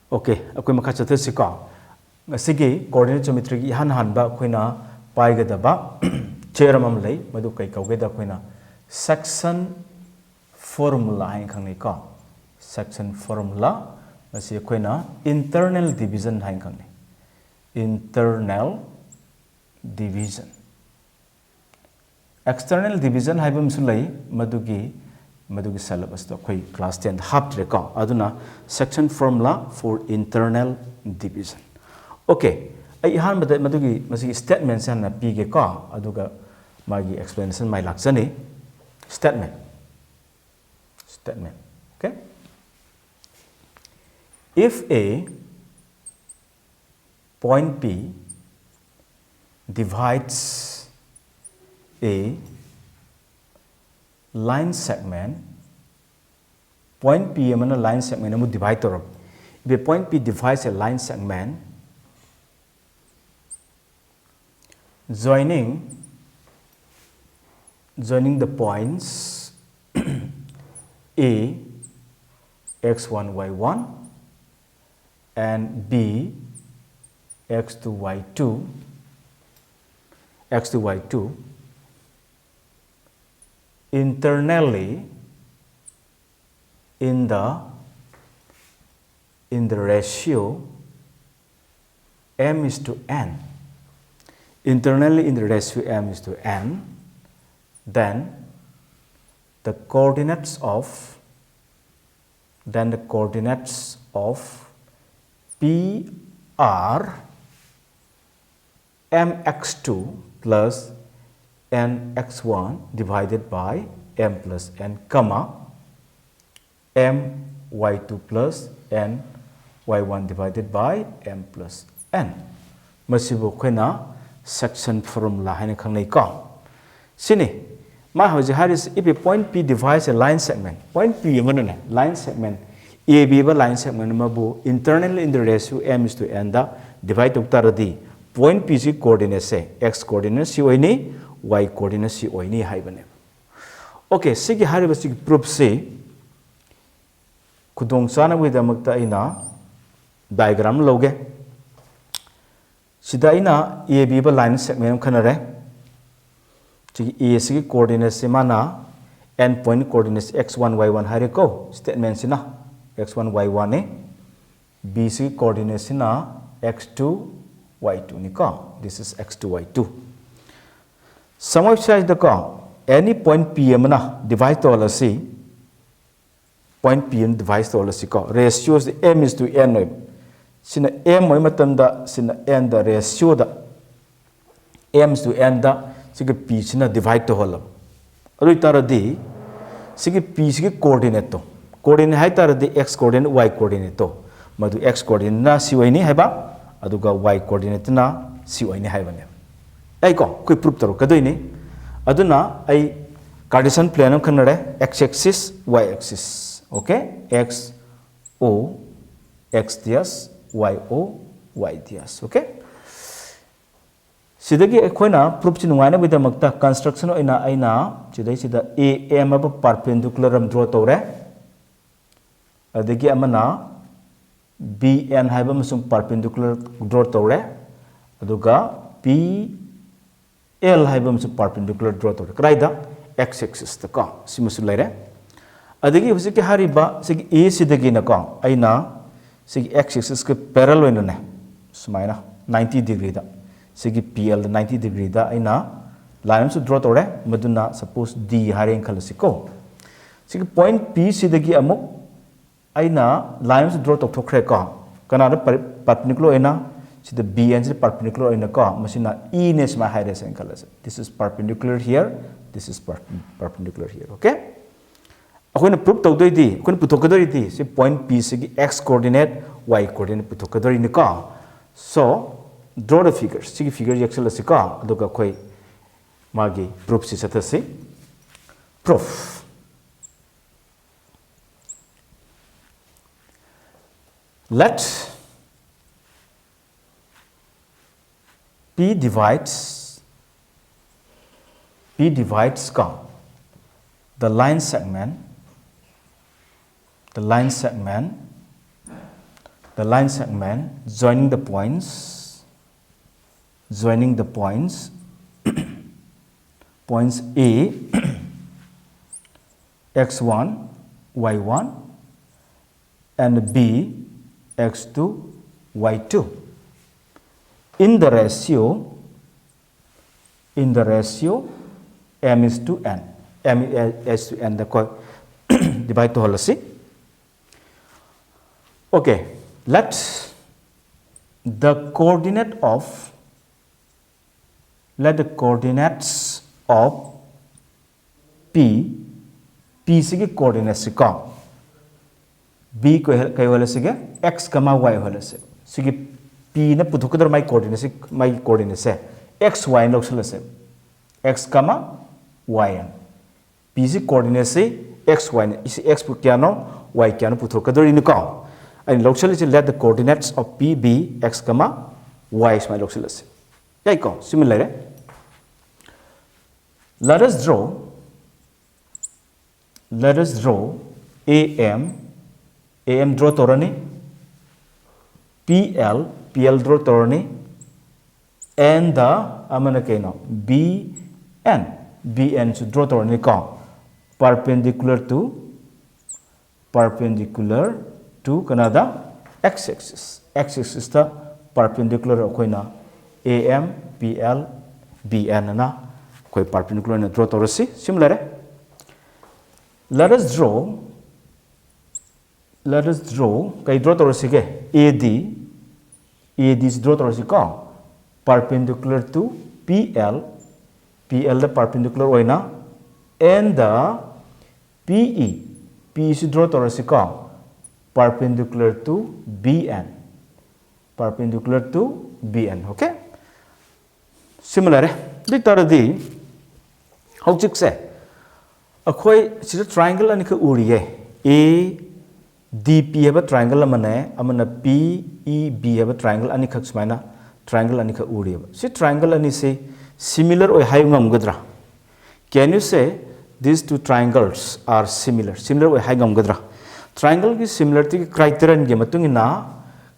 Okay, akoy makha chathasi ka ngasigi coordinate geometry gi han han ba khoina paiga da ba chair mam lei madu kai kauge da khoina section formula hain khangnei ka section formula asi khoina internal division hain khangnei internal division external division haibam su lei madugi syllabus to khoi class 10 hap re aduna section formula for internal division okay ai han bada madugi masi statement san na pige ka aduga magi explanation mai lakchani statement okay if a point P divides a line segment, point P amana line segment amu divide torab. If a point P divides a line segment, joining the points A x1 y1 and B x2 y2 internally in the ratio m is to n, internally in the ratio m is to n, then the coordinates of P are mx2 plus nx1 divided by m plus n, comma my2 plus n y1 divided by m plus n. Masibo khoina section formula haina khangnei ka sini ma hoji haris if a point P divides a line segment, point P amana line segment AB ba line segment mabu internally in the ratio m is to n da divide uktaradi point P si coordinate se x coordinate si oini y coordinate si oini haibane. Okay, sigi hariba sigi proof se khudong chana wida makta ina diagram loge sida ina AB ba line segment khanare sigi A sigi coordinate se mana n point coordinates x1 y1 hare ko statement sina x1 y1 ne B sigi coordinate sina x2 y2 ni ka, this is x2 y2. Sum of size the ka any point P amana divide to all see point P and divide to all see ka ratios the m is to n no sina m oi matam da sina n da ratio da m is to n da siga P sina divide to all adu taradi siga P siga coordinate hai taradi x coordinate y coordinate to madu x coordinate na si oini haiba aduga y coordinate na si oini haibane ai ko koi proof taro kadoini aduna ai Cartesian plane khanare x axis y axis, okay, x o x ds y o y ds, okay. Sidagi ekhoina proof chi nungaina bida makta construction oina aina chidai sida a m aba perpendicular ram draw tore adagi amana b n haiba masum perpendicular draw tore aduga p l haiba masum perpendicular draw tore kraida x axis ta ka simusu laire adagi husiki hariba sigi a sidagi na ka aina sigi x axis ke parallel oina ne sumaina 90 degree da sigi pl 90 degree da aina line su draw tore maduna suppose d hareng khalasi ko sigi point p sidagi amuk aina line su draw thokre ka kana perpendicular oina sida b and perpendicular oina ka masina e ne sma hire sen khalas, this is perpendicular here, this is perpendicular here, okay. Akoina proof tawdoi di akoina puthokadori di se point P sigi x coordinate y coordinate puthokadori ni ka, so draw the figures sigi figure excel si ka aduga khoi magi proof si sathasi proof. Let P divides ka the line segment the line segment joining the points points A x1 y1 and B x2 y2 in the ratio m is to n, m is to n the divide to whole see. Okay, let the coordinates of P से coordinates को B को कई वाले से x कमा y वाले से P ने पुथुकदर my coordinates है x y लोग से x कमा y n P से coordinates से x y ने इसे x क्या नो y क्या नो पुथुकदर इनको and locally let the coordinates of P be x comma y is my locally. Similarly, let us draw AM draw torani, PL draw torani, and the amanakeno BN should draw torani perpendicular to Canada x-axis. X-axis the perpendicular of AM, PL, BN na perpendicular na draw torasi. Similarly, let us draw kay draw torasi ke AD is draw torasi ko perpendicular to PL the perpendicular oina and the PE is draw torasi ko perpendicular to BN. Okay? Similarly, the taradi how chik say a triangle and ADP have a triangle amana PEB have a triangle and triangle and see triangle and say similar or high gadra. Can you say these two triangles are similar or high gadra? Triangle की similarity criterion के मतुंग ना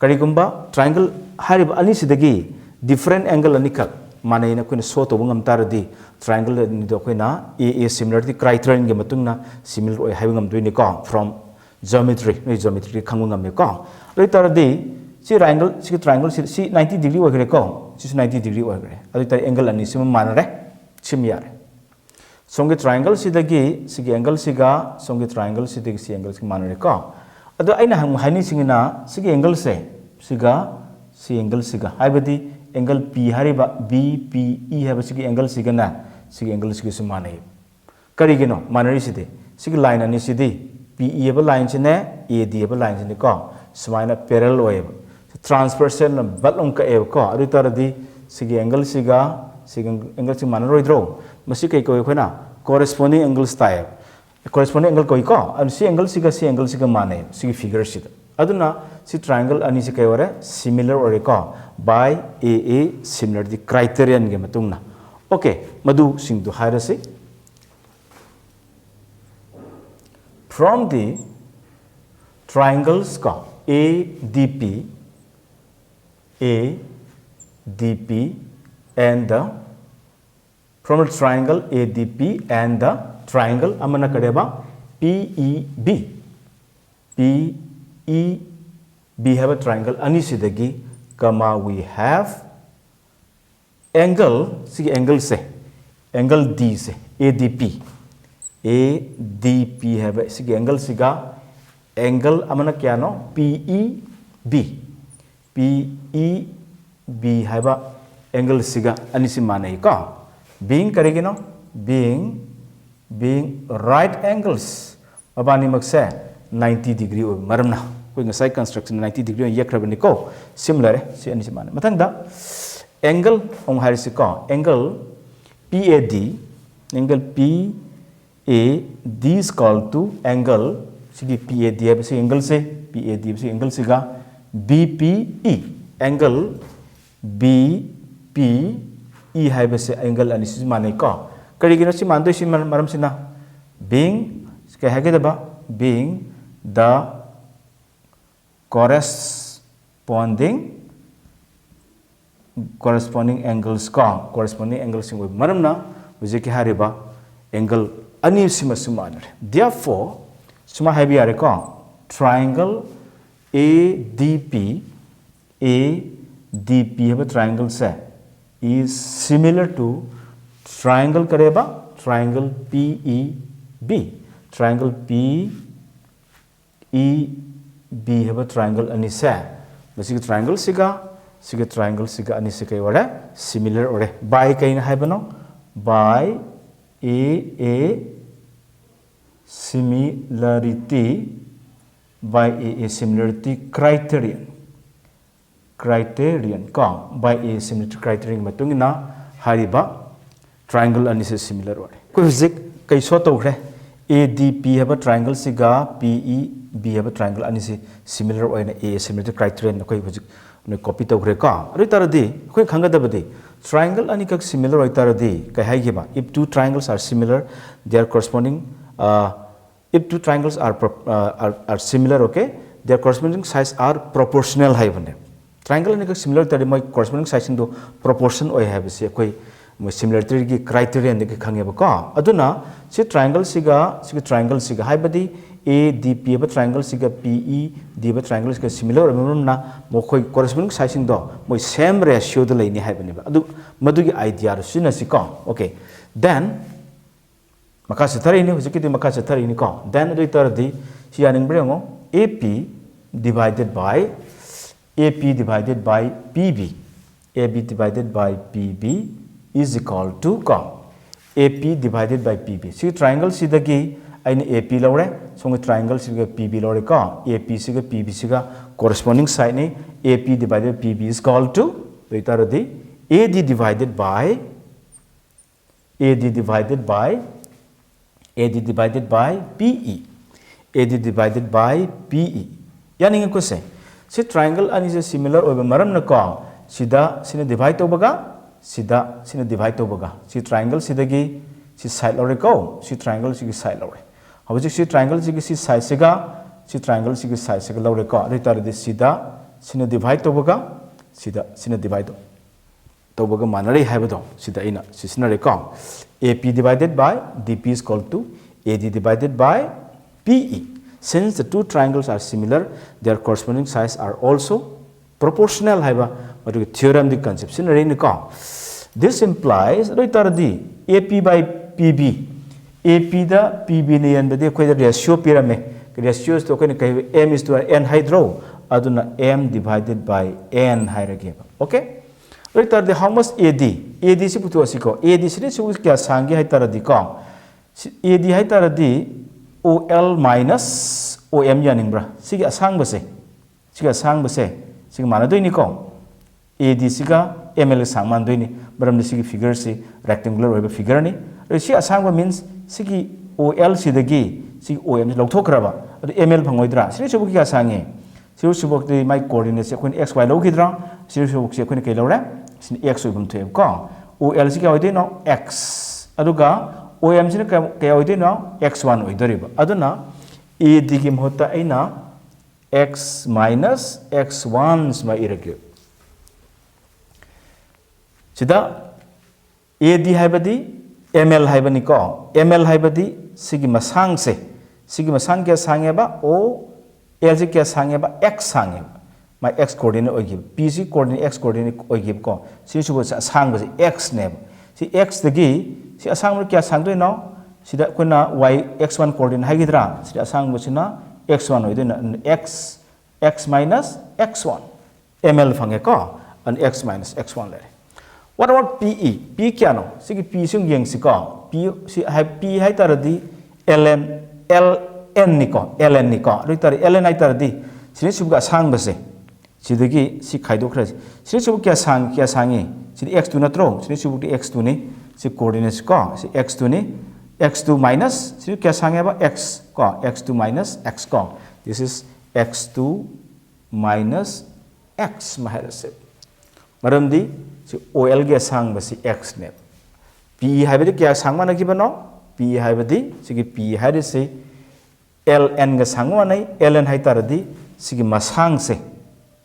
करीगुंबा triangle हर अनी सिदगी different angle अनी कल माने इना कोई show तो बंगम तारदी triangle निदो कोई ना A similarity criterion के मतुंग ना similar और हाई बंगम दुई निका from geometry खंगुंगम निका लोई तारदी सी triangle सी 90 degree वगैरह को सी 90 degree वगैरह अभी तार angle अनी सिम मान रहे सिम यारे सोंगे triangle सिदगी angle सिगा सोंगे triangle सिदगी सी angle सिग मानरे का अदो आइना हम हाइनी सिंगना सिगे angle से सिगा सी angle सिगा हाई बदी angle P हरिबा BPE है बस सिगे angle सिगना सिगे angle सिगे से माने करी गिनो मानरी सिदे सिगे line अनी सिदे PE है line सिने AD है line सिने का समाइना parallel होए transversal न बतलों का एव का अदो तारदी सिगे angle सिगा सिगे angle सिग मानरो इधरो मसी कई कोई ना corresponding angle style corresponding angle कोई का and सी angle सिगा माने सी figure सिदा अदुना सी triangle अनि से कई वारे similar और का by AA similar the criterion के मतुंग ना okay मधु सिंग दो हायर से from the triangles का ADP and the from the triangle ADP and the triangle amana kadeba PEB have a triangle anisidagi kama we have angle see angle se angle D se ADP have a see angle siga angle amana kya no PEB have a angle siga anisimane ka being karigino being right angles abani makse 90 degree maramna koi ngasai construction 90 degree yakrabani ko similar si ani simane mathang da angle ong harisi ko angle PAD is called to angle sigi PAD have si angle se PAD si angle siga BPE angle BPE have a angle and this is manika. Karigino si mando si maram sina being being the corresponding angles ka corresponding angles sing maram na buje ki hariba angle ani sima suma therefore suma habi are ka triangle ADP have a triangle se is similar to triangle kareba triangle PEB triangle PEB have a triangle ani se basic triangle siga triangle siga ani se kai wala similar ore by kain haibano by a similarity by a similarity criterion ka by a similarity criterion matungina hariba triangle ani se similar ore ko hujik kai so tawre ADP have a triangle siga PEB have a triangle ani se similar oina a similarity criterion ko hujik ne copy tawre ka ri taradi ko khangadabadi triangle ani ka similar oi taradi kai haigiba if two triangles are similar their corresponding if two triangles are similar okay their corresponding sides are proportional haibane triangle ani ka similar tari my corresponding sides do proportion oi habisi koi similarity ki criterion de khangeba ka aduna si triangle siga haibadi ADP ba triangle siga PED ba triangle siga similar na mo khoi corresponding sides do mo same ratio de leini haibani ba adu madugi idea ro sina si ka okay then makasa thari ni hujiki makasa thari ni ka then adu taradi si aning brengo AP divided by PB AB divided by PB is equal to ka AP divided by PB si triangle sidagi aina AP lore songa triangle siga PB lore ka AP siga PB siga corresponding side ni AP divided by PB is equal to taradi AD divided by PE AD divided by PE yani ko se si triangle ani se similar oba maram na ka sina divide obaga sina divide obaga si triangle sidagi si side lore ko si triangle si side lore hoji si triangle si side siga si triangle si side siga lore ko ri tar de sina divide obaga sina divide tobaga manari haibado sida ina sisna re ko AP divided by DP is equal to AD divided by PE since the two triangles are similar their corresponding sides are also proportional haiba madu theorem the concept sin re ni ko this implies roi taradi AP by PB AP da PB ne yan bade ko ratio pirame ratios to ko ni kai M is to N hydro aduna M divided by N hairage okay right taradi how much AD si putu asiko AD sini su kya sangi hai taradi ko AD hai taradi OL minus OM yaningbra sigi asang base sigi mana doini ko AD siga ML sang man doini baram sigi figure si rectangular oiba figure ni si asang ba means sigi OL sidagi sigi OM logthokraba adu ML bhangoidra sini su kya sangi sini su bok the my coordinates ko xy logidra sini su bok se ko kai lore sini x oibum them ko OL si kya oide no x aduga OM sini kya oide no x1 oidoriba aduna AD gi mohta aina x minus x1 ma irake sida AD haibadi ML haibani ko ML haibadi sigi masang kya sangeba o L si kya sangeba x sangeba my x coordinate oigib PC coordinate x coordinate oigib ko si subo sang ba x ne si x dagi si asang kya sangdoi no sida kuna y x1 coordinate haigidra sida asang ba sina x1 oidina x minus x1 ml phange ko and x minus x1 le what about PE P kya no sigi P sung yeng si ko P si P hai taradi ln ni ko ri tar ln hai taradi sini subga sang ba se sidagi si khaidokra sini subu kya sangi sini x2 natro sini subu x2 ni si coordinates ko si x2 ni x2 minus sini kya sangi ba x ko x2 minus x ko this is x2 minus x maharase maramdi si OL ge sang ba si x ne PE haibadi kya sang mana gibano PE haibadi sigi PE haide se LN ga sang mana LN hai taradi sigi masang se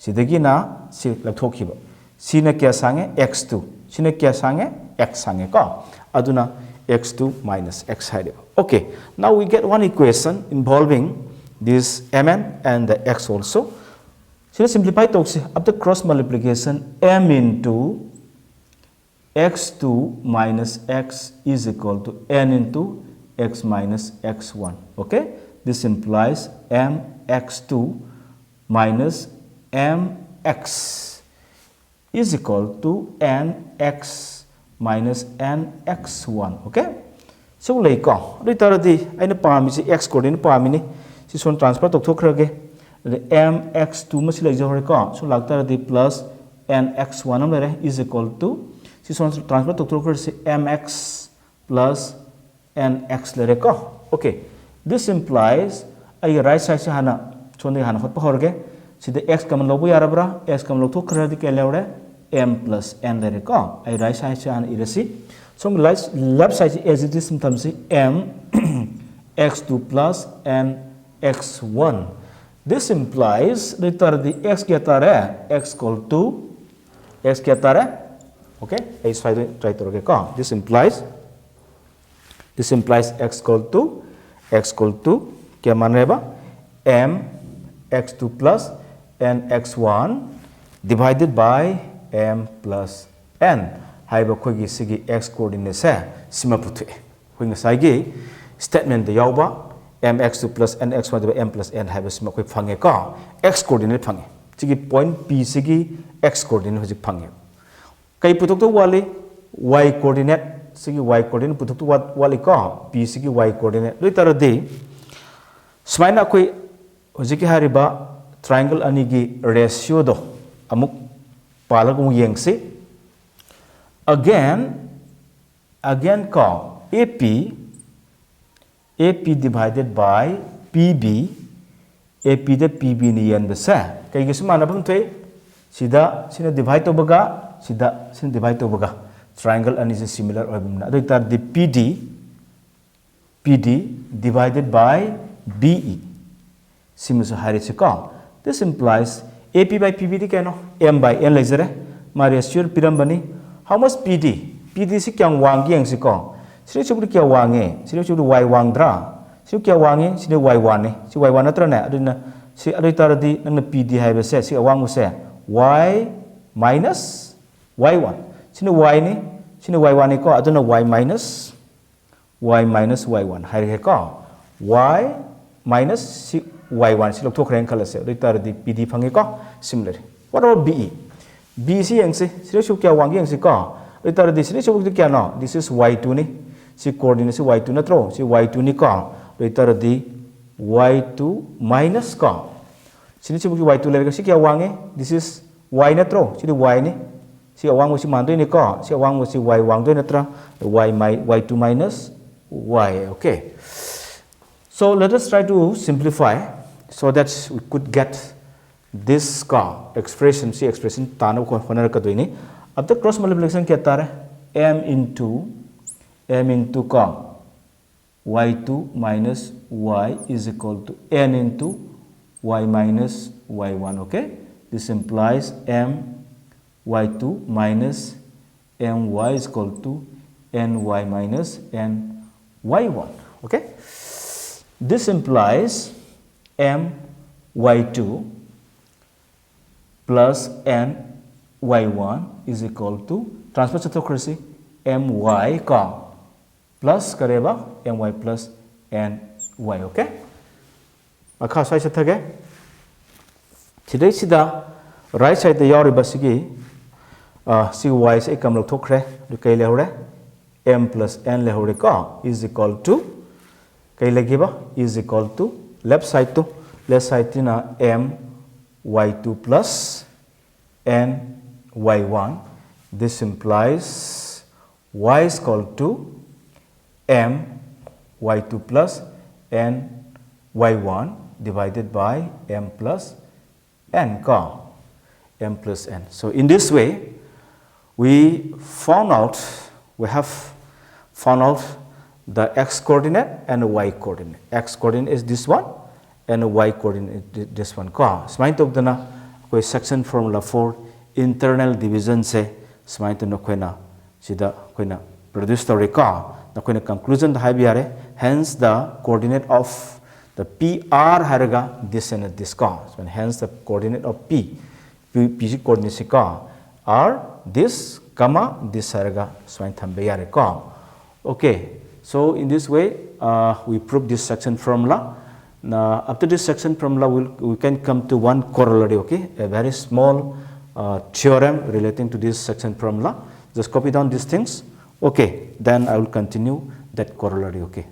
sidagi na si lakthokiba sina kya sange x2 sina kya sange x sange ko aduna x2 minus x haide okay now we get one equation involving this mn and the x also so simplify toksi after cross multiplication m into x2 minus x is equal to n into x minus x1 okay this implies mx2 minus mx is equal to nx minus nx1 okay so lay ko ri taradi aina pami si x coordinate pami ni si son transfer tok thokrage mx2 ma si lay jore ko so lag taradi plus nx1 am lere is equal to si son transfer tok thokrage si mx plus nx lere ko okay this implies ai right side se hana chon de hana hot pa horge si the x kam lobu yarabra x kam lok thokradi ke lewre m plus n lere ko ai right side se hana irasi so left side as it is sometimes m x2 plus n x1 this implies later the x getare x equal to x getare okay I try to okay this implies x equal to kya मान रहेगा m x2 plus n x1 divided by m plus n हाइबा खोगी सिगी x coordinate से सिमा पुथे खोई ngसाइगी statement de yawba m x2 plus n x1 divided by m plus n हाइबा सिमा खोई fungi का x coordinate fungi सिगी point p सिगी x coordinate होजी fungi कई पुथुक तो वाले y coordinate सिगी y coordinate पुथुक तो वाले का p सिगी y coordinate लोई तरह दे स्माइना कोई होजी के हारिबा triangle ani gi ratio do amuk palag mu yengsi again ko AP divided by PB AP the PB ni yan besa kai gi sumana bam thoi sina divide to baga sina divide to baga triangle ani is similar or ado tar the PD divided by BE simus harisi ko this implies AP by PB di kano M by N lezere ma ratio pirambani how much PD si kyang wangi yang si ko sini chubri kya wangi sini chubri y wang dra sini kya wangi sini y1 ni si y1 atra na aduna si adoi taradi nang PD hai be se si awang se y minus y1 sini y ni sini y1 ni ko aduna y minus y1 hai re ko y minus si y1 si lok thok reng khala se adoi taradi PD phange ko similar what about BE BC yang si sini chu kya wangi yang si ko adoi taradi sini chu kya no this is y2 ni si coordinate si y2 na tro si y2 ni ko adoi taradi y2 minus ko sini chu y2 le si kya wangi this is y na tro si y ni si awang si man doi ni ko si awang si y wang doi na tra y2 minus y okay so let us try to simplify so that we could get this expression see expression tana ko honar ka doini after cross multiplication kya tare m into y2 minus y is equal to n into y minus y1 okay this implies m y2 minus my is equal to ny minus n y1 okay this implies m y2 plus n y1 is equal to transfer autocracy my का plus करेगा my plus n y okay अखा side से थगे सिदा right side the यारी बसगी सी y से कम लोग थोकरे कई ले हो रहे m plus n ले हो रहे का is equal to कई लगी बा is equal to left side ना m y2 plus n y1 this implies y is equal to m y2 plus n y1 divided by m plus n ka m plus n so in this way we have found out the x coordinate and the y coordinate. X coordinate is this one and the y coordinate is this one. Ka smain tok dana कोई section formula for internal division से समाइन तो नखोइना सिदा Koyna produce story का नखोइना conclusion high भी आरे hence the coordinate of the PR हारेगा this and this का hence the coordinate of P coordinate का are this comma this हारेगा समाइन थम्बे यारे का okay. So in this way, we prove this section formula. Now, after this section formula, we can come to one corollary, okay? A very small theorem relating to this section formula. Just copy down these things. Okay, then I will continue that corollary, okay?